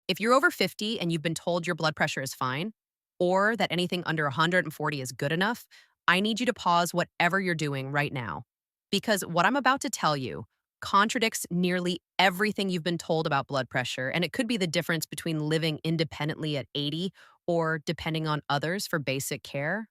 If you're over 50 and you've been told your blood pressure is fine, or that anything under 140 is good enough, I need you to pause whatever you're doing right now. Because what I'm about to tell you contradicts nearly everything you've been told about blood pressure, and it could be the difference between living independently at 80 or depending on others for basic care.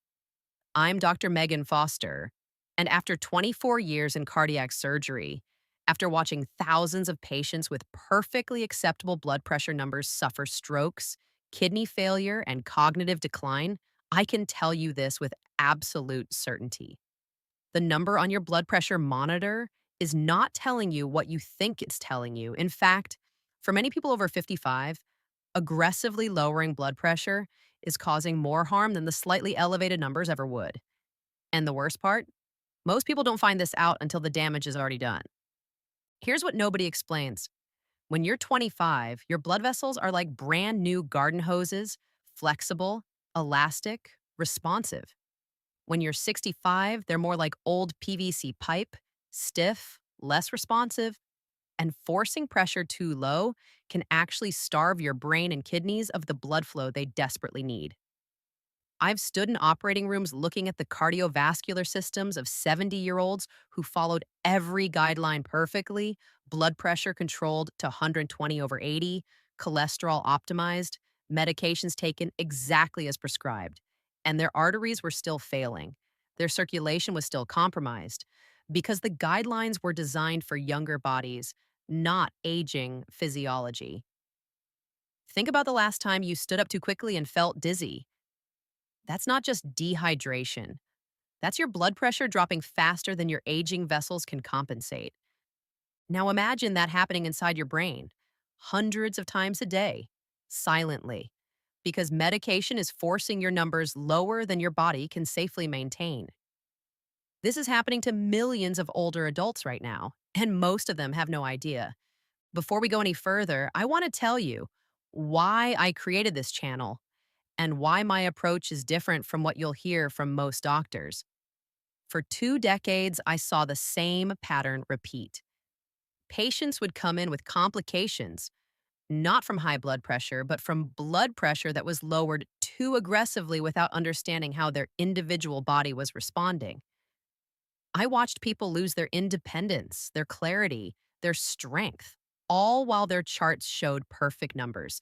I'm Dr. Megan Foster, and after 24 years in cardiac surgery, after watching thousands of patients with perfectly acceptable blood pressure numbers suffer strokes, kidney failure, and cognitive decline, I can tell you this with absolute certainty. The number on your blood pressure monitor is not telling you what you think it's telling you. In fact, for many people over 55, aggressively lowering blood pressure is causing more harm than the slightly elevated numbers ever would. And the worst part? Most people don't find this out until the damage is already done. Here's what nobody explains. When you're 25, your blood vessels are like brand new garden hoses, flexible, elastic, responsive. When you're 65, they're more like old PVC pipe, stiff, less responsive, and forcing pressure too low can actually starve your brain and kidneys of the blood flow they desperately need. I've stood in operating rooms looking at the cardiovascular systems of 70-year-olds who followed every guideline perfectly, blood pressure controlled to 120 over 80, cholesterol optimized, medications taken exactly as prescribed, and their arteries were still failing. Their circulation was still compromised because the guidelines were designed for younger bodies, not aging physiology. Think about the last time you stood up too quickly and felt dizzy. That's not just dehydration. That's your blood pressure dropping faster than your aging vessels can compensate. Now imagine that happening inside your brain, hundreds of times a day, silently, because medication is forcing your numbers lower than your body can safely maintain. This is happening to millions of older adults right now, and most of them have no idea. Before we go any further, I want to tell you why I created this channel and why my approach is different from what you'll hear from most doctors. For 2 decades, I saw the same pattern repeat. Patients would come in with complications, not from high blood pressure, but from blood pressure that was lowered too aggressively without understanding how their individual body was responding. I watched people lose their independence, their clarity, their strength, all while their charts showed perfect numbers.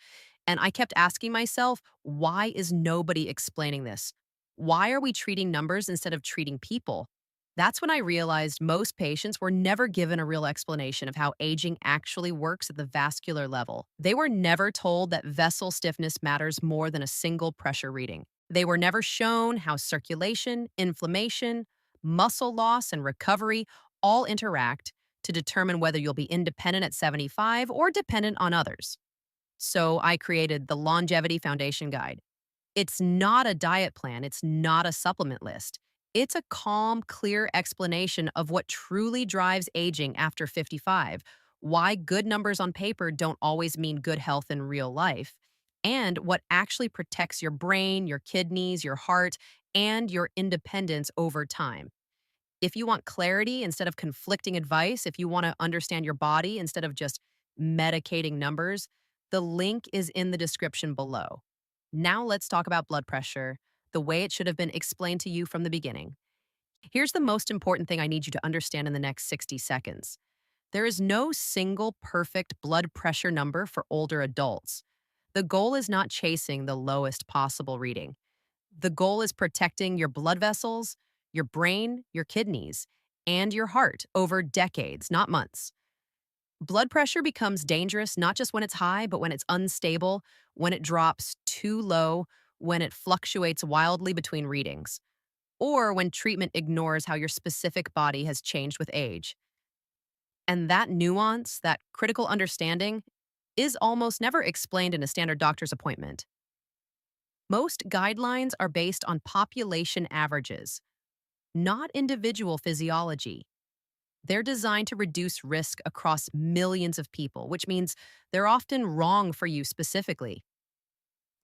And I kept asking myself, why is nobody explaining this? Why are we treating numbers instead of treating people? That's when I realized most patients were never given a real explanation of how aging actually works at the vascular level. They were never told that vessel stiffness matters more than a single pressure reading. They were never shown how circulation, inflammation, muscle loss, and recovery all interact to determine whether you'll be independent at 75 or dependent on others. So I created the Longevity Foundation Guide. It's not a diet plan, it's not a supplement list. It's a calm, clear explanation of what truly drives aging after 55, why good numbers on paper don't always mean good health in real life, and what actually protects your brain, your kidneys, your heart, and your independence over time. If you want clarity instead of conflicting advice, if you want to understand your body instead of just medicating numbers, the link is in the description below. Now let's talk about blood pressure, the way it should have been explained to you from the beginning. Here's the most important thing I need you to understand in the next 60 seconds. There is no single perfect blood pressure number for older adults. The goal is not chasing the lowest possible reading. The goal is protecting your blood vessels, your brain, your kidneys, and your heart over decades, not months. Blood pressure becomes dangerous not just when it's high, but when it's unstable, when it drops too low, when it fluctuates wildly between readings, or when treatment ignores how your specific body has changed with age. And that nuance, that critical understanding, is almost never explained in a standard doctor's appointment. Most guidelines are based on population averages, not individual physiology. They're designed to reduce risk across millions of people, which means they're often wrong for you specifically.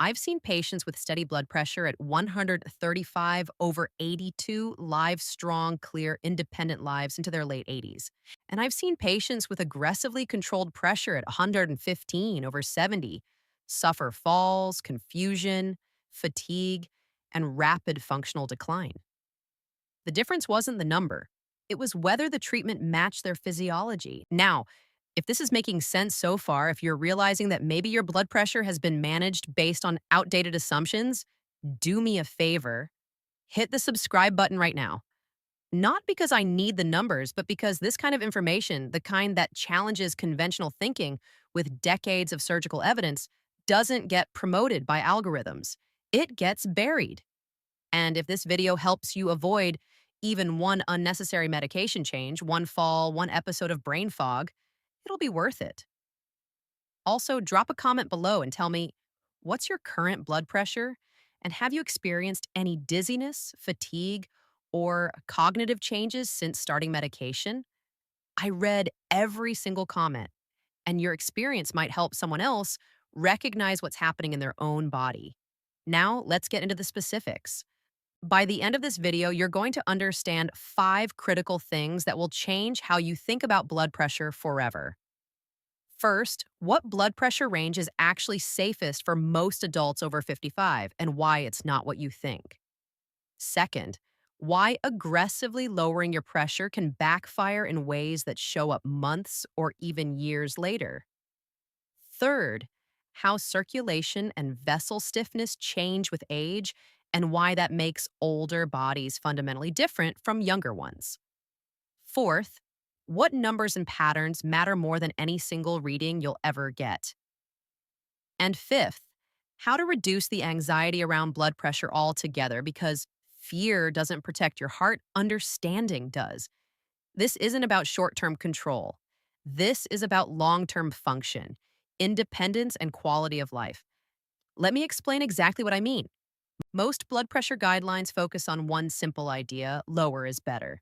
I've seen patients with steady blood pressure at 135 over 82 live, strong, clear, independent lives into their late 80s. And I've seen patients with aggressively controlled pressure at 115 over 70, suffer falls, confusion, fatigue, and rapid functional decline. The difference wasn't the number, it was whether the treatment matched their physiology. Now, if this is making sense so far, if you're realizing that maybe your blood pressure has been managed based on outdated assumptions, do me a favor, hit the subscribe button right now. Not because I need the numbers, but because this kind of information, the kind that challenges conventional thinking with decades of surgical evidence, doesn't get promoted by algorithms. It gets buried. And if this video helps you avoid even one unnecessary medication change, one fall, one episode of brain fog, it'll be worth it. Also, drop a comment below and tell me, what's your current blood pressure? And have you experienced any dizziness, fatigue, or cognitive changes since starting medication? I read every single comment, and your experience might help someone else recognize what's happening in their own body. Now, let's get into the specifics. By the end of this video, you're going to understand 5 critical things that will change how you think about blood pressure forever. First, what blood pressure range is actually safest for most adults over 55 and why it's not what you think. Second, why aggressively lowering your pressure can backfire in ways that show up months or even years later. Third, how circulation and vessel stiffness change with age and why that makes older bodies fundamentally different from younger ones. Fourth, what numbers and patterns matter more than any single reading you'll ever get? And fifth, how to reduce the anxiety around blood pressure altogether because fear doesn't protect your heart, understanding does. This isn't about short term control. This is about long term function, independence, and quality of life. Let me explain exactly what I mean. Most blood pressure guidelines focus on one simple idea: lower is better.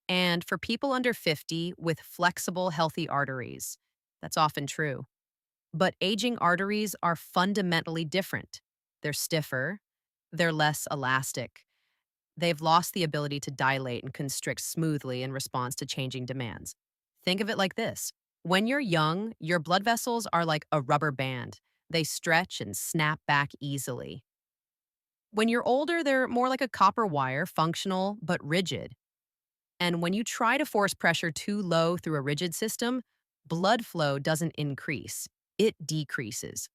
And for people under 50 with flexible, healthy arteries, that's often true. But aging arteries are fundamentally different. They're stiffer, they're less elastic. They've lost the ability to dilate and constrict smoothly in response to changing demands. Think of it like this: when you're young, your blood vessels are like a rubber band, they stretch and snap back easily. When you're older, they're more like a copper wire, functional but rigid. And when you try to force pressure too low through a rigid system, blood flow doesn't increase, it decreases,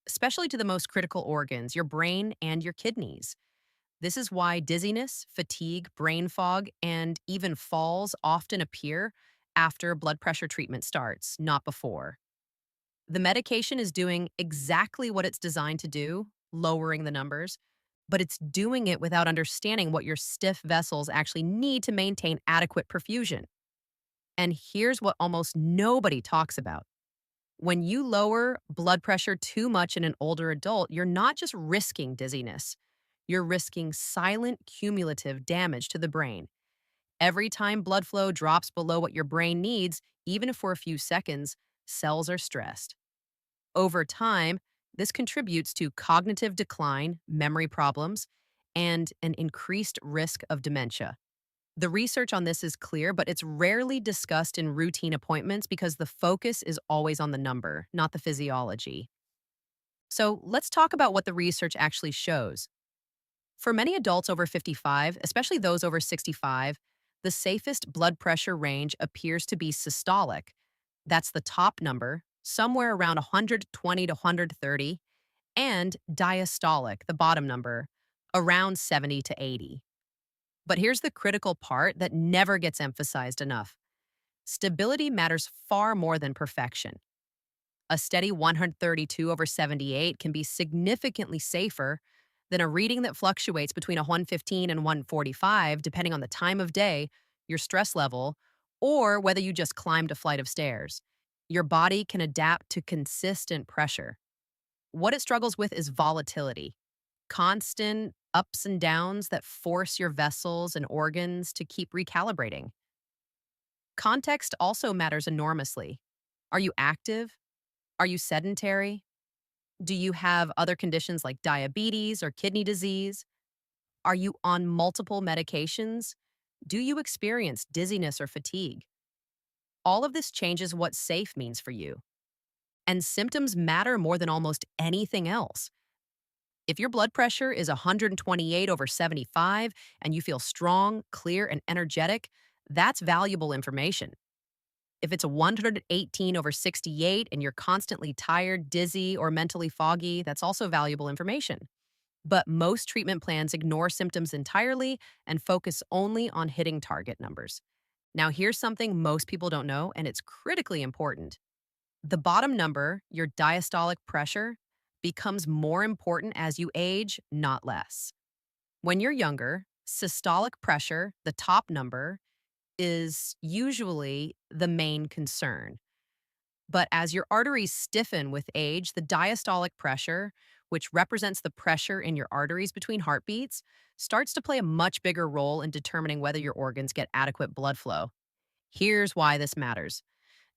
especially to the most critical organs, your brain and your kidneys. This is why dizziness, fatigue, brain fog, and even falls often appear after blood pressure treatment starts, not before. The medication is doing exactly what it's designed to do, lowering the numbers, but it's doing it without understanding what your stiff vessels actually need to maintain adequate perfusion. And here's what almost nobody talks about. When you lower blood pressure too much in an older adult, you're not just risking dizziness, you're risking silent cumulative damage to the brain. Every time blood flow drops below what your brain needs, even if for a few seconds, cells are stressed. Over time, this contributes to cognitive decline, memory problems, and an increased risk of dementia. The research on this is clear, but it's rarely discussed in routine appointments because the focus is always on the number, not the physiology. So let's talk about what the research actually shows. For many adults over 55, especially those over 65, the safest blood pressure range appears to be systolic. That's the top number, somewhere around 120 to 130, and diastolic, the bottom number, around 70 to 80. But here's the critical part that never gets emphasized enough. Stability matters far more than perfection. A steady 132 over 78 can be significantly safer than a reading that fluctuates between a 115 and 145, depending on the time of day, your stress level, or whether you just climbed a flight of stairs. Your body can adapt to consistent pressure. What it struggles with is volatility, constant ups and downs that force your vessels and organs to keep recalibrating. Context also matters enormously. Are you active? Are you sedentary? Do you have other conditions like diabetes or kidney disease? Are you on multiple medications? Do you experience dizziness or fatigue? All of this changes what safe means for you. And symptoms matter more than almost anything else. If your blood pressure is 128 over 75 and you feel strong, clear, and energetic, that's valuable information. If it's a 118 over 68 and you're constantly tired, dizzy, or mentally foggy, that's also valuable information. But most treatment plans ignore symptoms entirely and focus only on hitting target numbers. Now, here's something most people don't know, and it's critically important. The bottom number, your diastolic pressure, becomes more important as you age, not less. When you're younger, systolic pressure, the top number, is usually the main concern. But as your arteries stiffen with age, the diastolic pressure, which represents the pressure in your arteries between heartbeats, starts to play a much bigger role in determining whether your organs get adequate blood flow. Here's why this matters.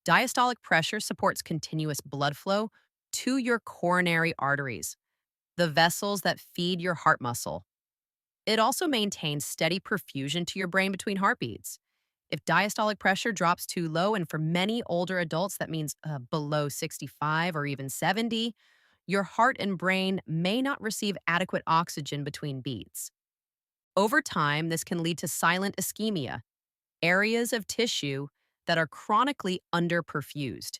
Diastolic pressure supports continuous blood flow to your coronary arteries, the vessels that feed your heart muscle. It also maintains steady perfusion to your brain between heartbeats. If diastolic pressure drops too low, and for many older adults, that means below 65 or even 70, your heart and brain may not receive adequate oxygen between beats. Over time, this can lead to silent ischemia, areas of tissue that are chronically underperfused,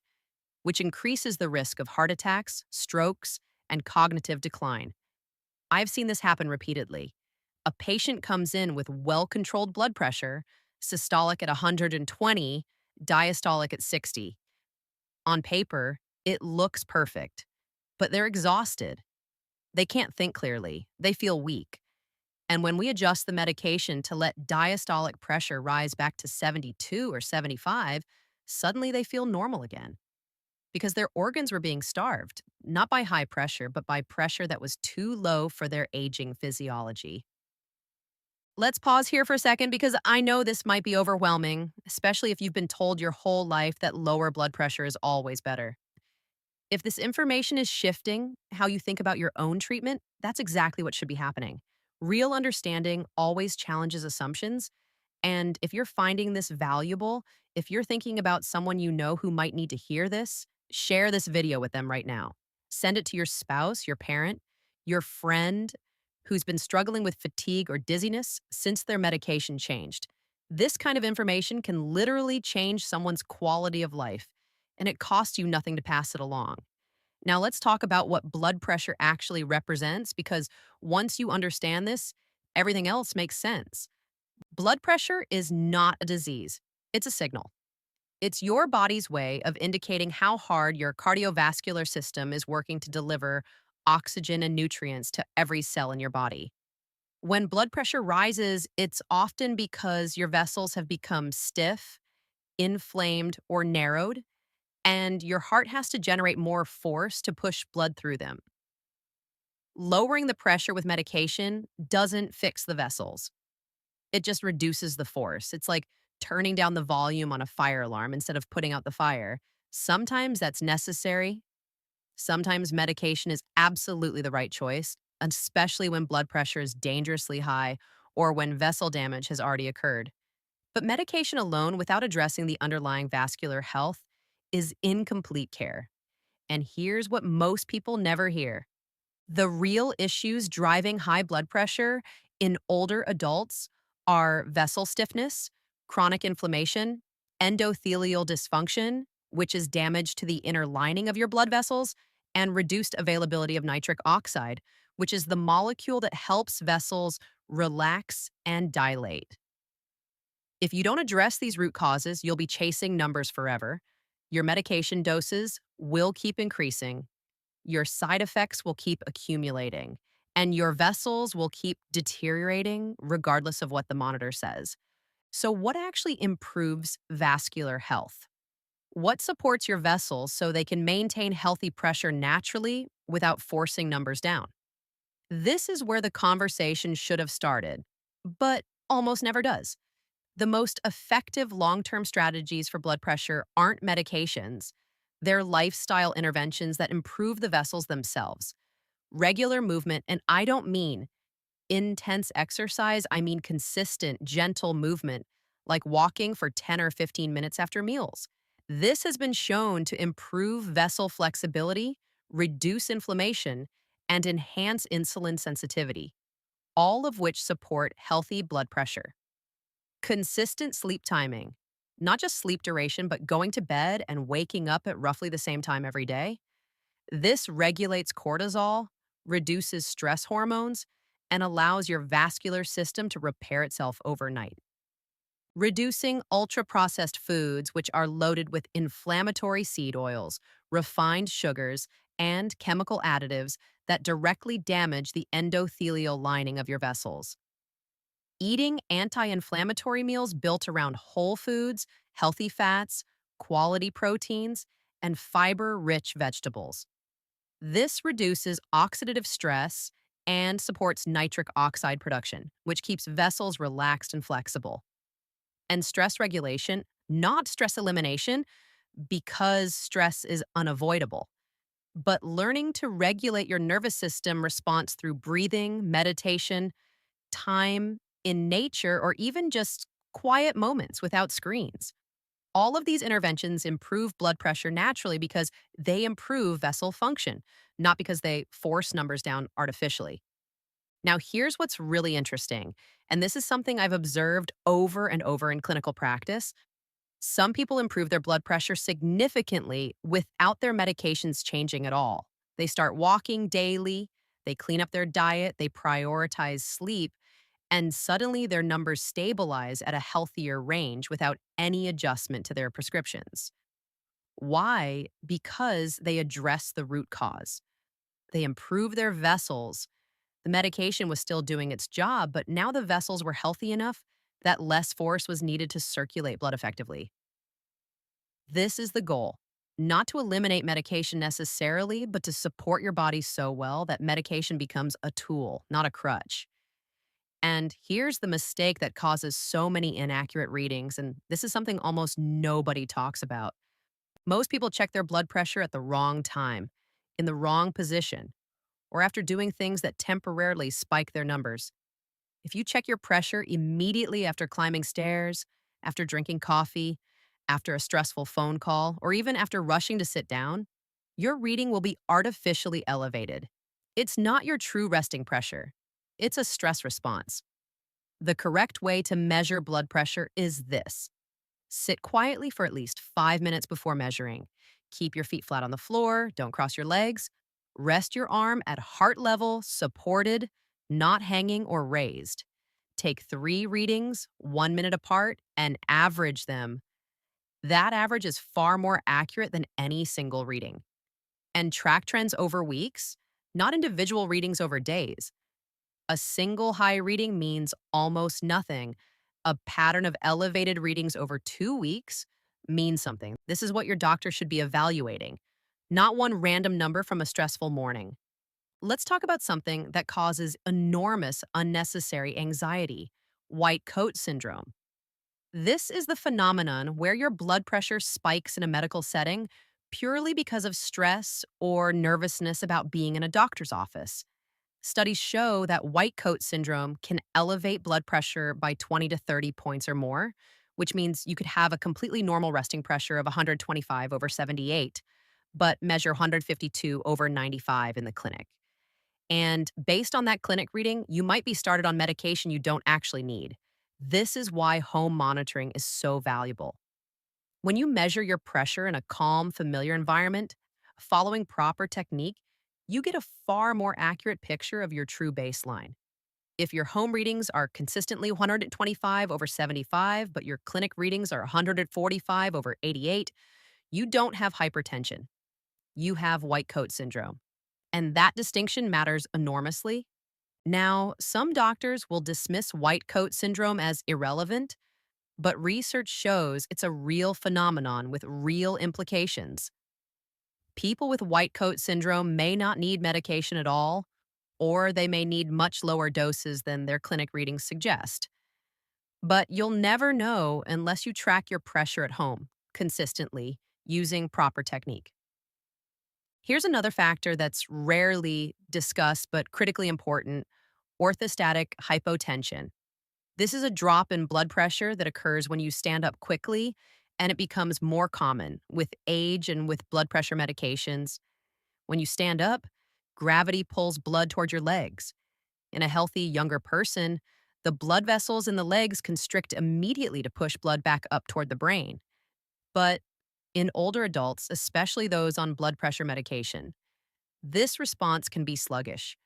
which increases the risk of heart attacks, strokes, and cognitive decline. I've seen this happen repeatedly. A patient comes in with well controlled blood pressure, systolic at 120, diastolic at 60. On paper, it looks perfect, but they're exhausted. They can't think clearly. They feel weak. And when we adjust the medication to let diastolic pressure rise back to 72 or 75, suddenly they feel normal again because their organs were being starved, not by high pressure, but by pressure that was too low for their aging physiology. Let's pause here for a second because I know this might be overwhelming, especially if you've been told your whole life that lower blood pressure is always better. If this information is shifting how you think about your own treatment, that's exactly what should be happening. Real understanding always challenges assumptions. And if you're finding this valuable, if you're thinking about someone you know who might need to hear this, share this video with them right now. Send it to your spouse, your parent, your friend who's been struggling with fatigue or dizziness since their medication changed. This kind of information can literally change someone's quality of life, and it costs you nothing to pass it along. Now, let's talk about what blood pressure actually represents because once you understand this, everything else makes sense. Blood pressure is not a disease, it's a signal. It's your body's way of indicating how hard your cardiovascular system is working to deliver oxygen and nutrients to every cell in your body. When blood pressure rises, it's often because your vessels have become stiff, inflamed, or narrowed, and your heart has to generate more force to push blood through them. Lowering the pressure with medication doesn't fix the vessels. It just reduces the force. It's like turning down the volume on a fire alarm instead of putting out the fire. Sometimes that's necessary. Sometimes medication is absolutely the right choice, especially when blood pressure is dangerously high or when vessel damage has already occurred. But medication alone, without addressing the underlying vascular health, is incomplete care. And here's what most people never hear: the real issues driving high blood pressure in older adults are vessel stiffness, chronic inflammation, endothelial dysfunction, which is damage to the inner lining of your blood vessels, and reduced availability of nitric oxide, which is the molecule that helps vessels relax and dilate. If you don't address these root causes, you'll be chasing numbers forever. Your medication doses will keep increasing, your side effects will keep accumulating, and your vessels will keep deteriorating regardless of what the monitor says. So, what actually improves vascular health? What supports your vessels so they can maintain healthy pressure naturally without forcing numbers down? This is where the conversation should have started, but almost never does. The most effective long term strategies for blood pressure aren't medications, they're lifestyle interventions that improve the vessels themselves. Regular movement, and I don't mean intense exercise, I mean consistent, gentle movement, like walking for 10 or 15 minutes after meals. This has been shown to improve vessel flexibility, reduce inflammation, and enhance insulin sensitivity, all of which support healthy blood pressure. Consistent sleep timing, not just sleep duration, but going to bed and waking up at roughly the same time every day. This regulates cortisol, reduces stress hormones, and allows your vascular system to repair itself overnight. Reducing ultra processed foods, which are loaded with inflammatory seed oils, refined sugars, and chemical additives that directly damage the endothelial lining of your vessels. Eating anti inflammatory meals built around whole foods, healthy fats, quality proteins, and fiber rich vegetables. This reduces oxidative stress and supports nitric oxide production, which keeps vessels relaxed and flexible. And stress regulation, not stress elimination, because stress is unavoidable, but learning to regulate your nervous system response through breathing, meditation, time in nature, or even just quiet moments without screens. All of these interventions improve blood pressure naturally because they improve vessel function, not because they force numbers down artificially. Now, here's what's really interesting, and this is something I've observed over and over in clinical practice. Some people improve their blood pressure significantly without their medications changing at all. They start walking daily, they clean up their diet, they prioritize sleep, and suddenly their numbers stabilize at a healthier range without any adjustment to their prescriptions. Why? Because they address the root cause. They improve their vessels. The medication was still doing its job, but now the vessels were healthy enough that less force was needed to circulate blood effectively. This is the goal, not to eliminate medication necessarily, but to support your body so well that medication becomes a tool, not a crutch. And here's the mistake that causes so many inaccurate readings, and this is something almost nobody talks about. Most people check their blood pressure at the wrong time, in the wrong position, or after doing things that temporarily spike their numbers. If you check your pressure immediately after climbing stairs, after drinking coffee, after a stressful phone call, or even after rushing to sit down, your reading will be artificially elevated. It's not your true resting pressure, it's a stress response. The correct way to measure blood pressure is this: sit quietly for at least 5 minutes before measuring. Keep your feet flat on the floor, don't cross your legs. Rest your arm at heart level, supported, not hanging or raised. Take 3 readings, 1 minute apart, and average them. That average is far more accurate than any single reading. And track trends over weeks, not individual readings over days. A single high reading means almost nothing. A pattern of elevated readings over 2 weeks means something. This is what your doctor should be evaluating, not one random number from a stressful morning. Let's talk about something that causes enormous unnecessary anxiety: white coat syndrome. This is the phenomenon where your blood pressure spikes in a medical setting purely because of stress or nervousness about being in a doctor's office. Studies show that white coat syndrome can elevate blood pressure by 20 to 30 points or more, which means you could have a completely normal resting pressure of 125 over 78, but measure 152 over 95 in the clinic. And based on that clinic reading, you might be started on medication you don't actually need. This is why home monitoring is so valuable. When you measure your pressure in a calm, familiar environment, following proper technique, you get a far more accurate picture of your true baseline. If your home readings are consistently 125 over 75, but your clinic readings are 145 over 88, you don't have hypertension. You have white coat syndrome. And that distinction matters enormously. Now, some doctors will dismiss white coat syndrome as irrelevant, but research shows it's a real phenomenon with real implications. People with white coat syndrome may not need medication at all, or they may need much lower doses than their clinic readings suggest. But you'll never know unless you track your pressure at home consistently using proper technique. Here's another factor that's rarely discussed but critically important: orthostatic hypotension. This is a drop in blood pressure that occurs when you stand up quickly and it becomes more common with age and with blood pressure medications. When you stand up, gravity pulls blood toward your legs. In a healthy, younger person, the blood vessels in the legs constrict immediately to push blood back up toward the brain. But in older adults, especially those on blood pressure medication, this response can be sluggish.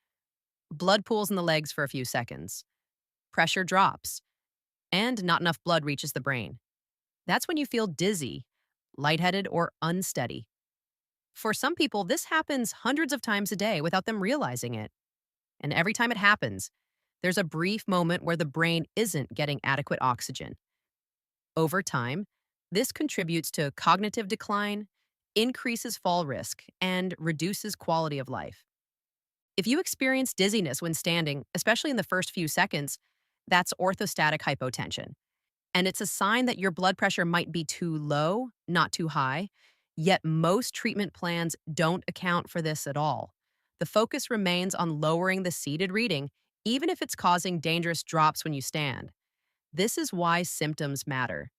Blood pools in the legs for a few seconds, pressure drops, and not enough blood reaches the brain. That's when you feel dizzy, lightheaded, or unsteady. For some people, this happens hundreds of times a day without them realizing it. And every time it happens, there's a brief moment where the brain isn't getting adequate oxygen. Over time, this contributes to cognitive decline, increases fall risk, and reduces quality of life. If you experience dizziness when standing, especially in the first few seconds, that's orthostatic hypotension. And it's a sign that your blood pressure might be too low, not too high. Yet most treatment plans don't account for this at all. The focus remains on lowering the seated reading, even if it's causing dangerous drops when you stand. This is why symptoms matter.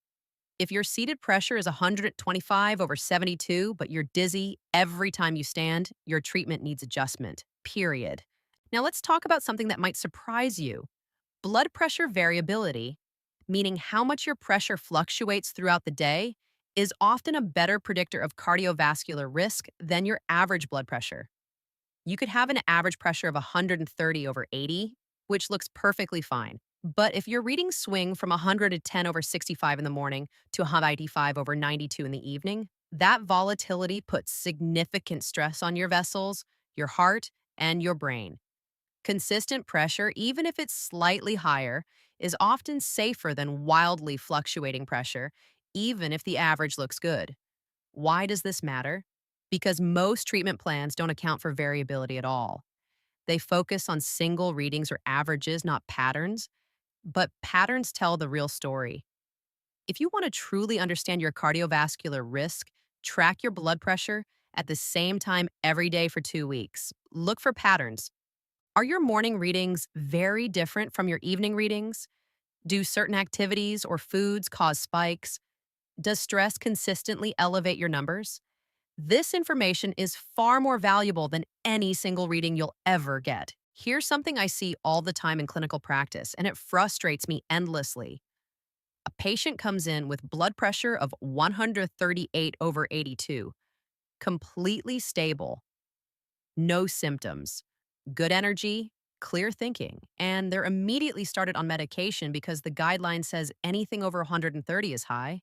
If your seated pressure is 125 over 72, but you're dizzy every time you stand, your treatment needs adjustment, period. Now let's talk about something that might surprise you. Blood pressure variability, meaning how much your pressure fluctuates throughout the day, is often a better predictor of cardiovascular risk than your average blood pressure. You could have an average pressure of 130 over 80, which looks perfectly fine. But if your readings swing from 110 over 65 in the morning to 185 over 92 in the evening, that volatility puts significant stress on your vessels, your heart, and your brain. Consistent pressure, even if it's slightly higher, is often safer than wildly fluctuating pressure, even if the average looks good. Why does this matter? Because most treatment plans don't account for variability at all. They focus on single readings or averages, not patterns, but patterns tell the real story. If you want to truly understand your cardiovascular risk, track your blood pressure at the same time every day for 2 weeks. Look for patterns. Are your morning readings very different from your evening readings? Do certain activities or foods cause spikes? Does stress consistently elevate your numbers? This information is far more valuable than any single reading you'll ever get. Here's something I see all the time in clinical practice, and it frustrates me endlessly. A patient comes in with blood pressure of 138 over 82, completely stable, no symptoms, good energy, clear thinking, and they're immediately started on medication because the guideline says anything over 130 is high.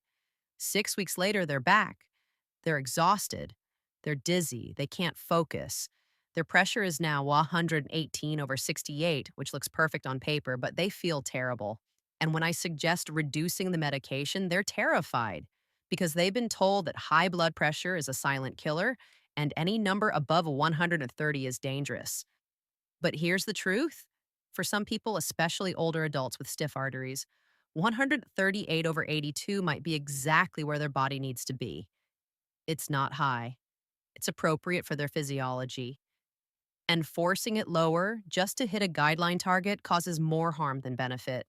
6 weeks later, they're back. They're exhausted. They're dizzy. They can't focus. Their pressure is now 118 over 68, which looks perfect on paper, but they feel terrible. And when I suggest reducing the medication, they're terrified because they've been told that high blood pressure is a silent killer and any number above 130 is dangerous. But here's the truth. For some people, especially older adults with stiff arteries, 138 over 82 might be exactly where their body needs to be. It's not high. It's appropriate for their physiology. And forcing it lower just to hit a guideline target causes more harm than benefit.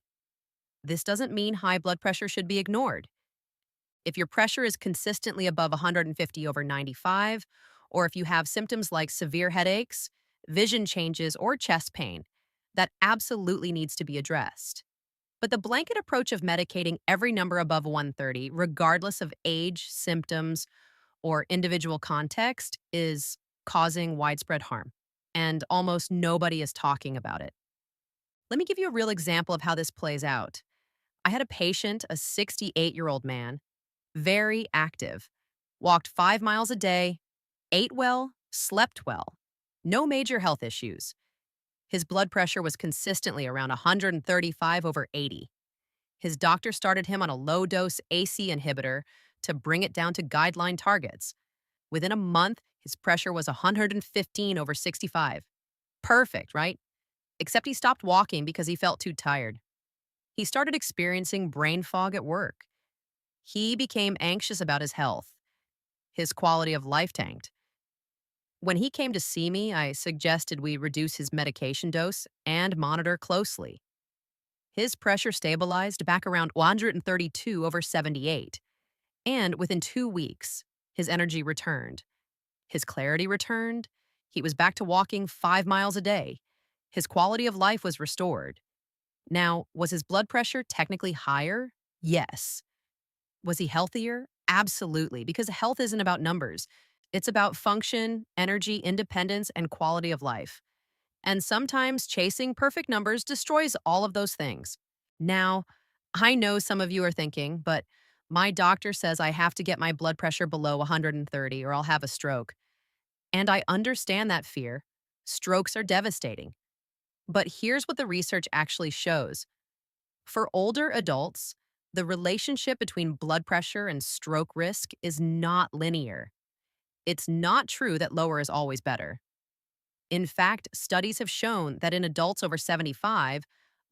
This doesn't mean high blood pressure should be ignored. If your pressure is consistently above 150 over 95, or if you have symptoms like severe headaches, vision changes, or chest pain, that absolutely needs to be addressed. But the blanket approach of medicating every number above 130, regardless of age, symptoms, or individual context, is causing widespread harm. And almost nobody is talking about it. Let me give you a real example of how this plays out. I had a patient, a 68-year-old man, very active, walked 5 miles a day, ate well, slept well, no major health issues. His blood pressure was consistently around 135 over 80. His doctor started him on a low-dose AC inhibitor to bring it down to guideline targets. Within a month, his pressure was 115 over 65. Perfect, right? Except he stopped walking because he felt too tired. He started experiencing brain fog at work. He became anxious about his health. His quality of life tanked. When he came to see me, I suggested we reduce his medication dose and monitor closely. His pressure stabilized back around 132 over 78. And within 2 weeks, his energy returned, his clarity returned, he was back to walking 5 miles a day. His quality of life was restored. Now, was his blood pressure technically higher? Yes. Was he healthier? Absolutely, because health isn't about numbers. It's about function, energy, independence, and quality of life. And sometimes chasing perfect numbers destroys all of those things. Now, I know some of you are thinking, but my doctor says I have to get my blood pressure below 130 or I'll have a stroke. And I understand that fear. Strokes are devastating. But here's what the research actually shows. For older adults, the relationship between blood pressure and stroke risk is not linear. It's not true that lower is always better. In fact, studies have shown that in adults over 75,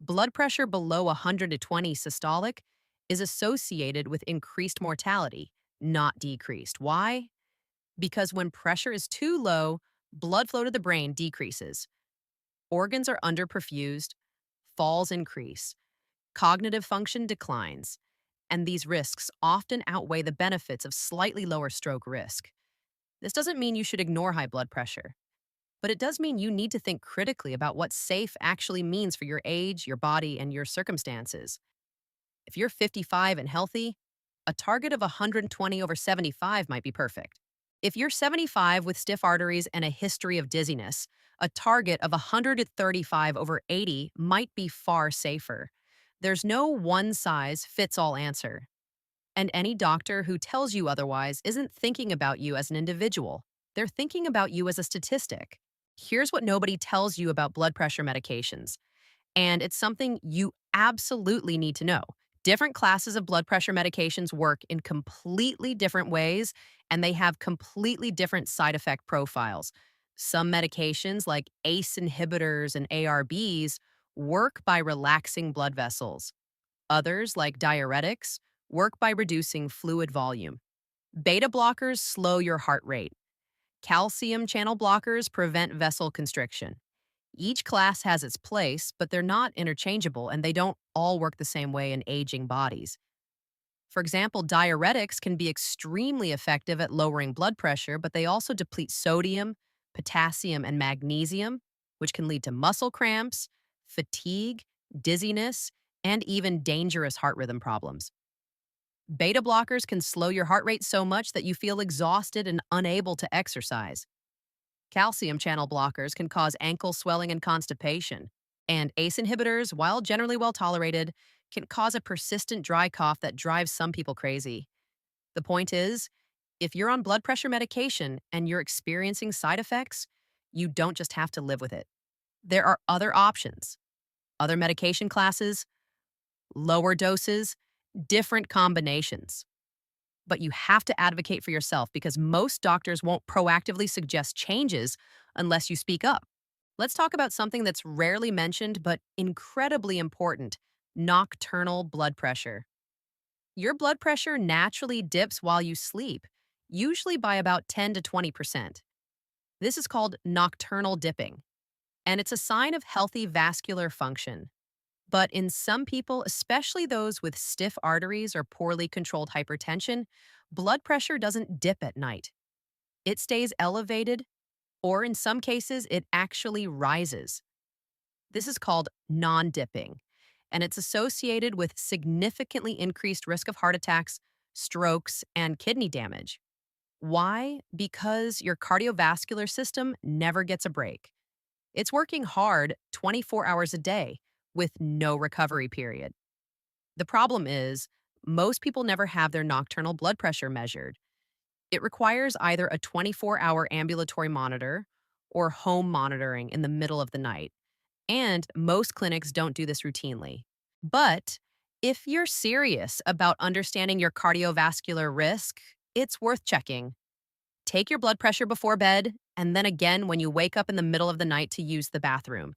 blood pressure below 120 systolic is associated with increased mortality, not decreased. Why? Because when pressure is too low, blood flow to the brain decreases. Organs are underperfused, falls increase, cognitive function declines, and these risks often outweigh the benefits of slightly lower stroke risk. This doesn't mean you should ignore high blood pressure, but it does mean you need to think critically about what safe actually means for your age, your body, and your circumstances. If you're 55 and healthy, a target of 120 over 75 might be perfect. If you're 75 with stiff arteries and a history of dizziness, a target of 135 over 80 might be far safer. There's no one size fits all answer. And any doctor who tells you otherwise isn't thinking about you as an individual. They're thinking about you as a statistic. Here's what nobody tells you about blood pressure medications, and it's something you absolutely need to know. Different classes of blood pressure medications work in completely different ways, and they have completely different side effect profiles. Some medications, like ACE inhibitors and ARBs, work by relaxing blood vessels. Others, like diuretics, work by reducing fluid volume. Beta blockers slow your heart rate. Calcium channel blockers prevent vessel constriction. Each class has its place, but they're not interchangeable and they don't all work the same way in aging bodies. For example, diuretics can be extremely effective at lowering blood pressure, but they also deplete sodium, potassium, and magnesium, which can lead to muscle cramps, fatigue, dizziness, and even dangerous heart rhythm problems. Beta blockers can slow your heart rate so much that you feel exhausted and unable to exercise. Calcium channel blockers can cause ankle swelling and constipation. And ACE inhibitors, while generally well tolerated, can cause a persistent dry cough that drives some people crazy. The point is, if you're on blood pressure medication and you're experiencing side effects, you don't just have to live with it. There are other options, other medication classes, lower doses, different combinations. But you have to advocate for yourself because most doctors won't proactively suggest changes unless you speak up. Let's talk about something that's rarely mentioned but incredibly important: nocturnal blood pressure. Your blood pressure naturally dips while you sleep, usually by about 10 to 20%. This is called nocturnal dipping, and it's a sign of healthy vascular function. But in some people, especially those with stiff arteries or poorly controlled hypertension, blood pressure doesn't dip at night. It stays elevated, or in some cases, it actually rises. This is called non dipping, and it's associated with significantly increased risk of heart attacks, strokes, and kidney damage. Why? Because your cardiovascular system never gets a break. It's working hard 24 hours a day with no recovery period. The problem is, most people never have their nocturnal blood pressure measured. It requires either a 24-hour ambulatory monitor or home monitoring in the middle of the night. And most clinics don't do this routinely. But if you're serious about understanding your cardiovascular risk, it's worth checking. Take your blood pressure before bed, and then again when you wake up in the middle of the night to use the bathroom.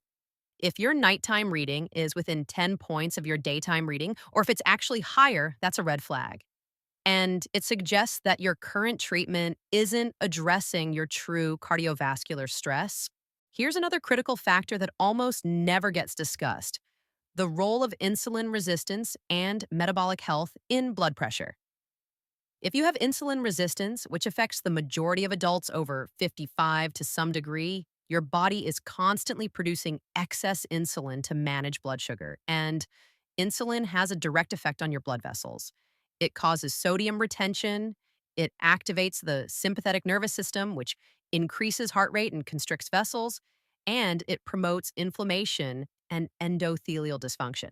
If your nighttime reading is within 10 points of your daytime reading, or if it's actually higher, that's a red flag. And it suggests that your current treatment isn't addressing your true cardiovascular stress. Here's another critical factor that almost never gets discussed: the role of insulin resistance and metabolic health in blood pressure. If you have insulin resistance, which affects the majority of adults over 55 to some degree, your body is constantly producing excess insulin to manage blood sugar. And insulin has a direct effect on your blood vessels. It causes sodium retention, it activates the sympathetic nervous system, which increases heart rate and constricts vessels, and it promotes inflammation and endothelial dysfunction.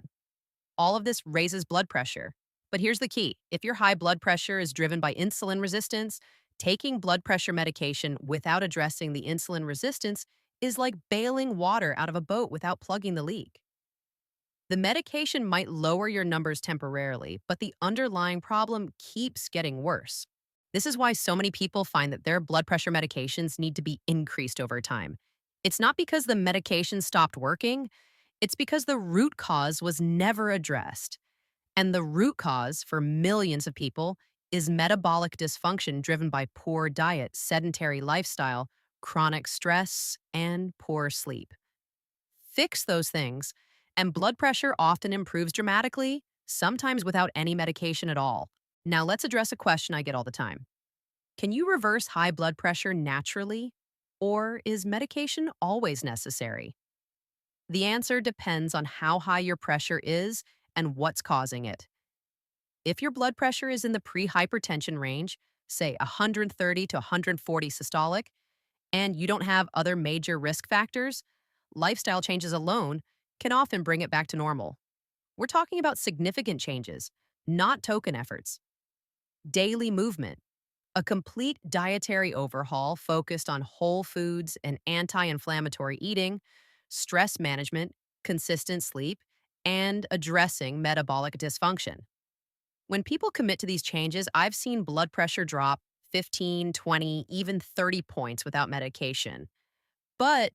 All of this raises blood pressure. But here's the key: if your high blood pressure is driven by insulin resistance, taking blood pressure medication without addressing the insulin resistance is like bailing water out of a boat without plugging the leak. The medication might lower your numbers temporarily, but the underlying problem keeps getting worse. This is why so many people find that their blood pressure medications need to be increased over time. It's not because the medication stopped working, it's because the root cause was never addressed. And the root cause for millions of people is metabolic dysfunction driven by poor diet, sedentary lifestyle, chronic stress, and poor sleep. Fix those things, and blood pressure often improves dramatically, sometimes without any medication at all. Now, let's address a question I get all the time. Can you reverse high blood pressure naturally? Or is medication always necessary? The answer depends on how high your pressure is and what's causing it. If your blood pressure is in the pre-hypertension range, say 130 to 140 systolic, and you don't have other major risk factors, lifestyle changes alone can often bring it back to normal. We're talking about significant changes, not token efforts. Daily movement, a complete dietary overhaul focused on whole foods and anti-inflammatory eating, stress management, consistent sleep, and addressing metabolic dysfunction. When people commit to these changes, I've seen blood pressure drop 15, 20, even 30 points without medication. But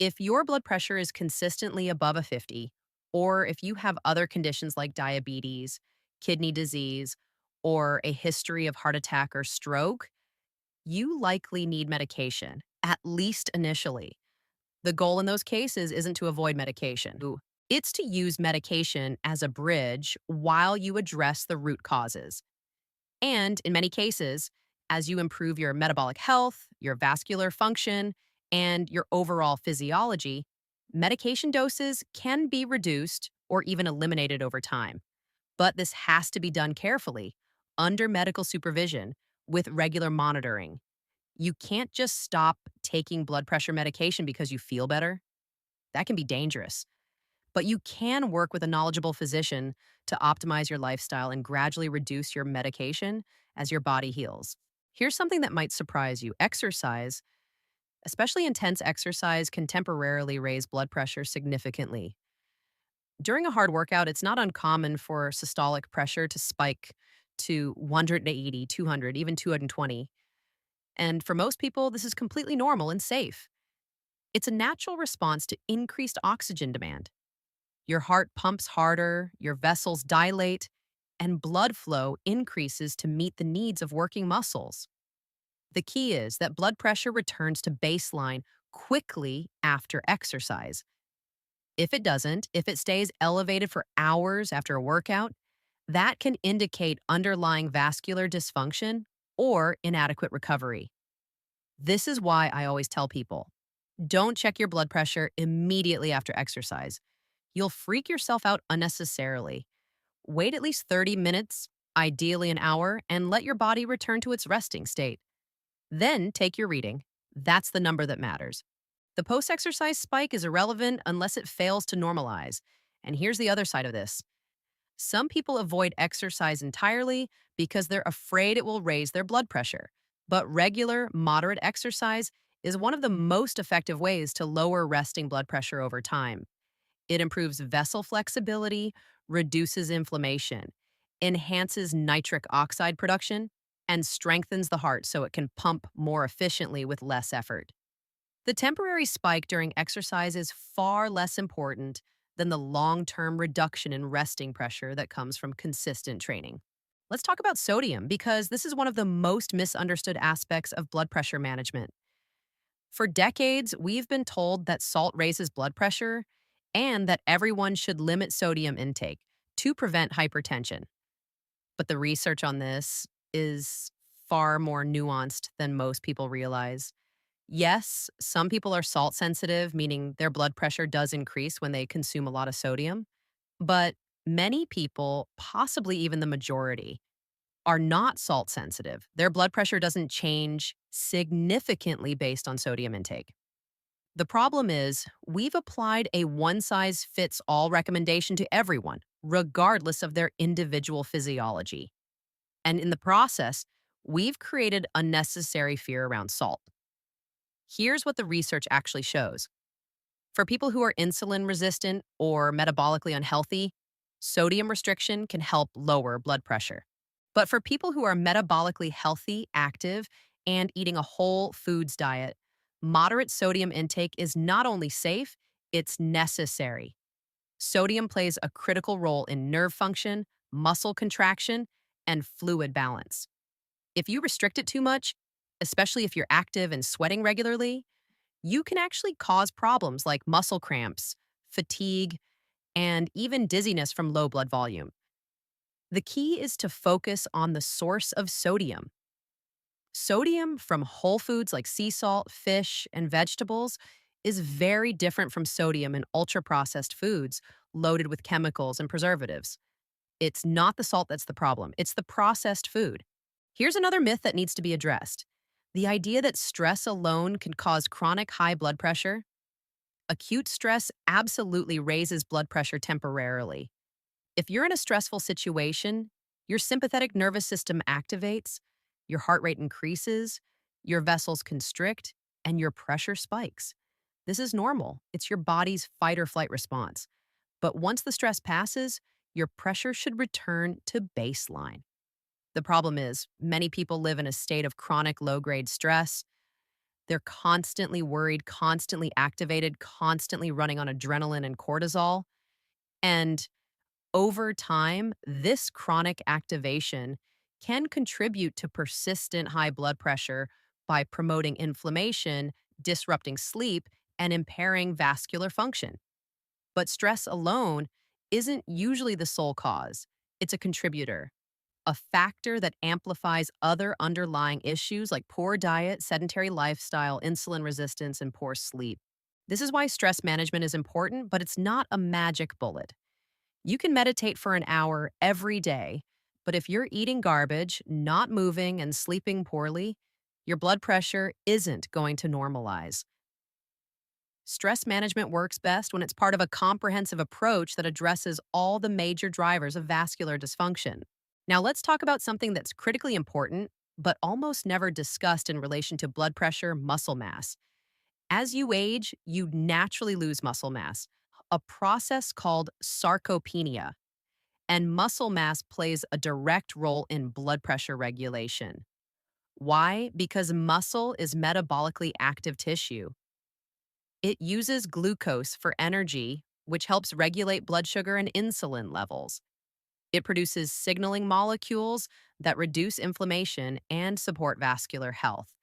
if your blood pressure is consistently above a 50, or if you have other conditions like diabetes, kidney disease, or a history of heart attack or stroke, you likely need medication, at least initially. The goal in those cases isn't to avoid medication. It's to use medication as a bridge while you address the root causes. And in many cases, as you improve your metabolic health, your vascular function, and your overall physiology, medication doses can be reduced or even eliminated over time. But this has to be done carefully, under medical supervision, with regular monitoring. You can't just stop taking blood pressure medication because you feel better. That can be dangerous. But you can work with a knowledgeable physician to optimize your lifestyle and gradually reduce your medication as your body heals. Here's something that might surprise you: exercise, especially intense exercise, can temporarily raise blood pressure significantly. During a hard workout, it's not uncommon for systolic pressure to spike to 180, 200, even 220. And for most people, this is completely normal and safe. It's a natural response to increased oxygen demand. Your heart pumps harder, your vessels dilate, and blood flow increases to meet the needs of working muscles. The key is that blood pressure returns to baseline quickly after exercise. If it doesn't, if it stays elevated for hours after a workout, that can indicate underlying vascular dysfunction or inadequate recovery. This is why I always tell people, don't check your blood pressure immediately after exercise. You'll freak yourself out unnecessarily. Wait at least 30 minutes, ideally an hour, and let your body return to its resting state. Then take your reading. That's the number that matters. The post exercise spike is irrelevant unless it fails to normalize. And here's the other side of this: some people avoid exercise entirely because they're afraid it will raise their blood pressure. But regular, moderate exercise is one of the most effective ways to lower resting blood pressure over time. It improves vessel flexibility, reduces inflammation, enhances nitric oxide production, and strengthens the heart so it can pump more efficiently with less effort. The temporary spike during exercise is far less important than the long-term reduction in resting pressure that comes from consistent training. Let's talk about sodium, because this is one of the most misunderstood aspects of blood pressure management. For decades, we've been told that salt raises blood pressure and that everyone should limit sodium intake to prevent hypertension. But the research on this is far more nuanced than most people realize. Yes, some people are salt sensitive, meaning their blood pressure does increase when they consume a lot of sodium. But many people, possibly even the majority, are not salt sensitive. Their blood pressure doesn't change significantly based on sodium intake. The problem is, we've applied a one size fits all recommendation to everyone, regardless of their individual physiology. And in the process, we've created unnecessary fear around salt. Here's what the research actually shows. For people who are insulin resistant or metabolically unhealthy, sodium restriction can help lower blood pressure. But for people who are metabolically healthy, active, and eating a whole foods diet, moderate sodium intake is not only safe, it's necessary. Sodium plays a critical role in nerve function, muscle contraction, and fluid balance. If you restrict it too much, especially if you're active and sweating regularly, you can actually cause problems like muscle cramps, fatigue, and even dizziness from low blood volume. The key is to focus on the source of sodium. Sodium from whole foods like sea salt, fish, and vegetables is very different from sodium in ultra processed foods loaded with chemicals and preservatives. It's not the salt that's the problem, it's the processed food. Here's another myth that needs to be addressed: the idea that stress alone can cause chronic high blood pressure. Acute stress absolutely raises blood pressure temporarily. If you're in a stressful situation, your sympathetic nervous system activates, your heart rate increases, your vessels constrict, and your pressure spikes. This is normal. It's your body's fight or flight response. But once the stress passes, your pressure should return to baseline. The problem is, many people live in a state of chronic low grade stress. They're constantly worried, constantly activated, constantly running on adrenaline and cortisol. And over time, this chronic activation can contribute to persistent high blood pressure by promoting inflammation, disrupting sleep, and impairing vascular function. But stress alone isn't usually the sole cause, it's a contributor, a factor that amplifies other underlying issues like poor diet, sedentary lifestyle, insulin resistance, and poor sleep. This is why stress management is important, but it's not a magic bullet. You can meditate for an hour every day, but if you're eating garbage, not moving, and sleeping poorly, your blood pressure isn't going to normalize. Stress management works best when it's part of a comprehensive approach that addresses all the major drivers of vascular dysfunction. Now, let's talk about something that's critically important, but almost never discussed in relation to blood pressure: muscle mass. As you age, you naturally lose muscle mass, a process called sarcopenia. And muscle mass plays a direct role in blood pressure regulation. Why? Because muscle is metabolically active tissue. It uses glucose for energy, which helps regulate blood sugar and insulin levels. It produces signaling molecules that reduce inflammation and support vascular health.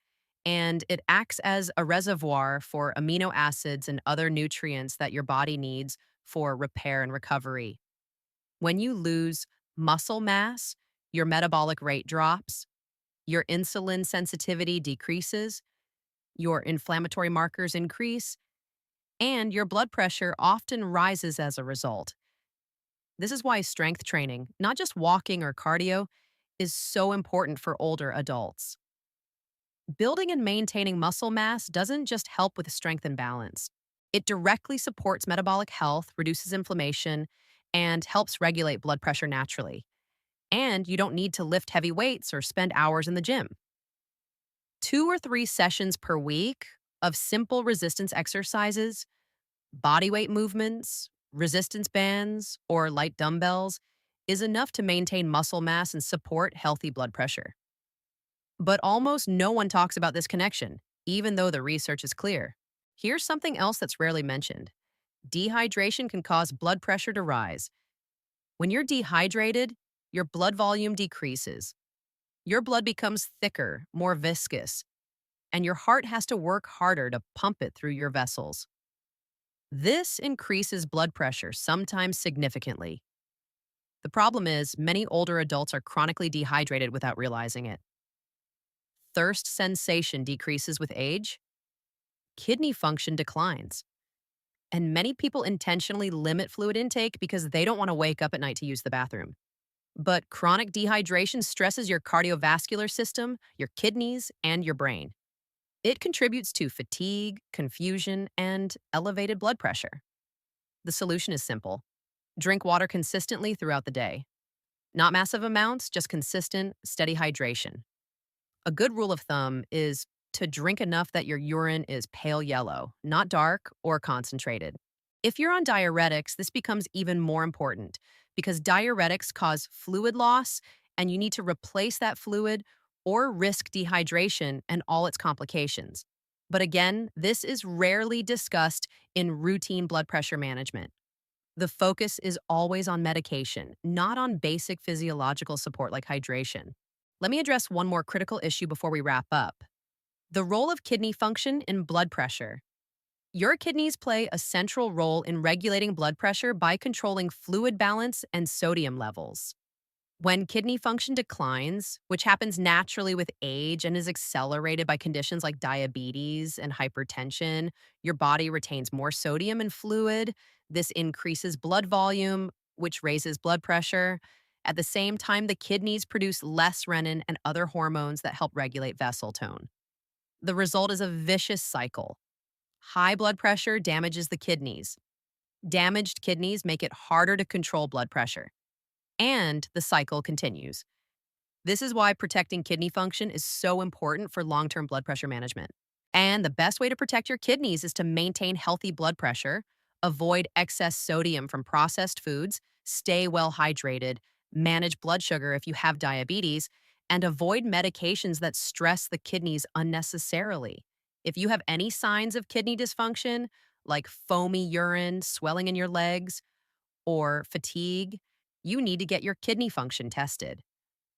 And it acts as a reservoir for amino acids and other nutrients that your body needs for repair and recovery. When you lose muscle mass, your metabolic rate drops, your insulin sensitivity decreases, your inflammatory markers increase, and your blood pressure often rises as a result. This is why strength training, not just walking or cardio, is so important for older adults. Building and maintaining muscle mass doesn't just help with strength and balance. It directly supports metabolic health, reduces inflammation, and helps regulate blood pressure naturally. And you don't need to lift heavy weights or spend hours in the gym. 2 or 3 sessions per week of simple resistance exercises, body weight movements, resistance bands, or light dumbbells is enough to maintain muscle mass and support healthy blood pressure. But almost no one talks about this connection, even though the research is clear. Here's something else that's rarely mentioned: dehydration can cause blood pressure to rise. When you're dehydrated, your blood volume decreases. Your blood becomes thicker, more viscous, and your heart has to work harder to pump it through your vessels. This increases blood pressure, sometimes significantly. The problem is, many older adults are chronically dehydrated without realizing it. Thirst sensation decreases with age, kidney function declines, and many people intentionally limit fluid intake because they don't want to wake up at night to use the bathroom. But chronic dehydration stresses your cardiovascular system, your kidneys, and your brain. It contributes to fatigue, confusion, and elevated blood pressure. The solution is simple: drink water consistently throughout the day. Not massive amounts, just consistent, steady hydration. A good rule of thumb is to drink enough that your urine is pale yellow, not dark or concentrated. If you're on diuretics, this becomes even more important because diuretics cause fluid loss and you need to replace that fluid or risk dehydration and all its complications. But again, this is rarely discussed in routine blood pressure management. The focus is always on medication, not on basic physiological support like hydration. Let me address one more critical issue before we wrap up: the role of kidney function in blood pressure. Your kidneys play a central role in regulating blood pressure by controlling fluid balance and sodium levels. When kidney function declines, which happens naturally with age and is accelerated by conditions like diabetes and hypertension, your body retains more sodium and fluid. This increases blood volume, which raises blood pressure. At the same time, the kidneys produce less renin and other hormones that help regulate vessel tone. The result is a vicious cycle. High blood pressure damages the kidneys. Damaged kidneys make it harder to control blood pressure. And the cycle continues. This is why protecting kidney function is so important for long term blood pressure management. And the best way to protect your kidneys is to maintain healthy blood pressure, avoid excess sodium from processed foods, stay well hydrated, manage blood sugar if you have diabetes, and avoid medications that stress the kidneys unnecessarily. If you have any signs of kidney dysfunction, like foamy urine, swelling in your legs, or fatigue, you need to get your kidney function tested.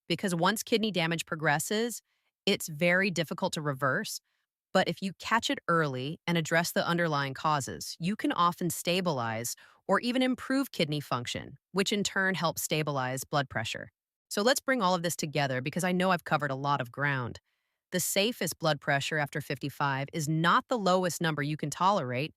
Because once kidney damage progresses, it's very difficult to reverse. But if you catch it early and address the underlying causes, you can often stabilize or even improve kidney function, which in turn helps stabilize blood pressure. So let's bring all of this together because I know I've covered a lot of ground. The safest blood pressure after 55 is not the lowest number you can tolerate.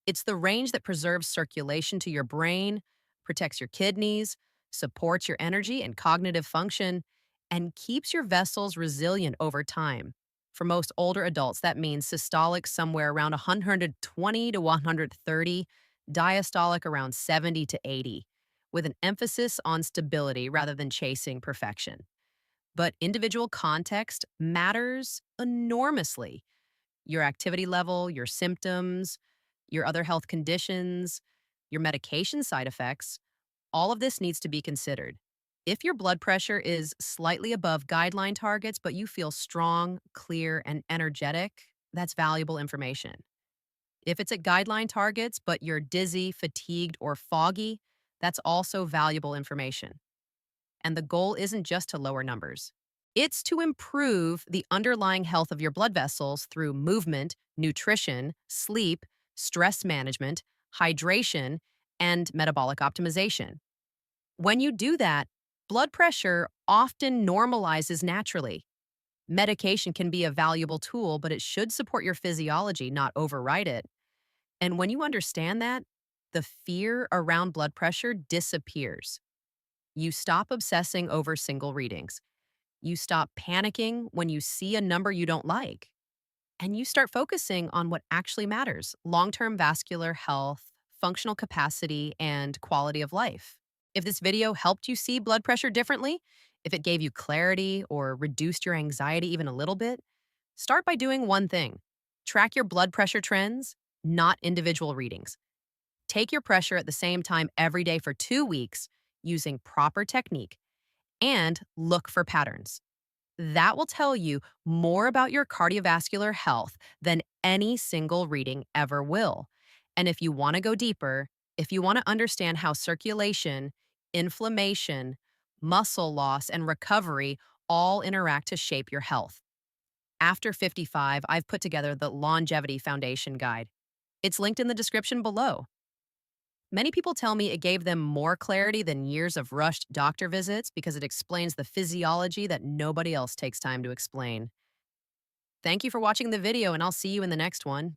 It's the range that preserves circulation to your brain, protects your kidneys, supports your energy and cognitive function, and keeps your vessels resilient over time. For most older adults, that means systolic somewhere around 120 to 130, diastolic around 70 to 80, with an emphasis on stability rather than chasing perfection. But individual context matters enormously: your activity level, your symptoms, your other health conditions, your medication side effects. All of this needs to be considered. If your blood pressure is slightly above guideline targets, but you feel strong, clear, and energetic, that's valuable information. If it's at guideline targets, but you're dizzy, fatigued, or foggy, that's also valuable information. And the goal isn't just to lower numbers. It's to improve the underlying health of your blood vessels through movement, nutrition, sleep, stress management, hydration, and metabolic optimization. When you do that, blood pressure often normalizes naturally. Medication can be a valuable tool, but it should support your physiology, not override it. And when you understand that, the fear around blood pressure disappears. You stop obsessing over single readings. You stop panicking when you see a number you don't like. And you start focusing on what actually matters: long term vascular health, functional capacity, and quality of life. If this video helped you see blood pressure differently, if it gave you clarity or reduced your anxiety even a little bit, start by doing one thing: track your blood pressure trends, not individual readings. Take your pressure at the same time every day for 2 weeks using proper technique and look for patterns. That will tell you more about your cardiovascular health than any single reading ever will. And if you want to go deeper, if you want to understand how circulation, inflammation, muscle loss, and recovery all interact to shape your health, after 55, I've put together the Longevity Foundation Guide. It's linked in the description below. Many people tell me it gave them more clarity than years of rushed doctor visits because it explains the physiology that nobody else takes time to explain. Thank you for watching the video, and I'll see you in the next one.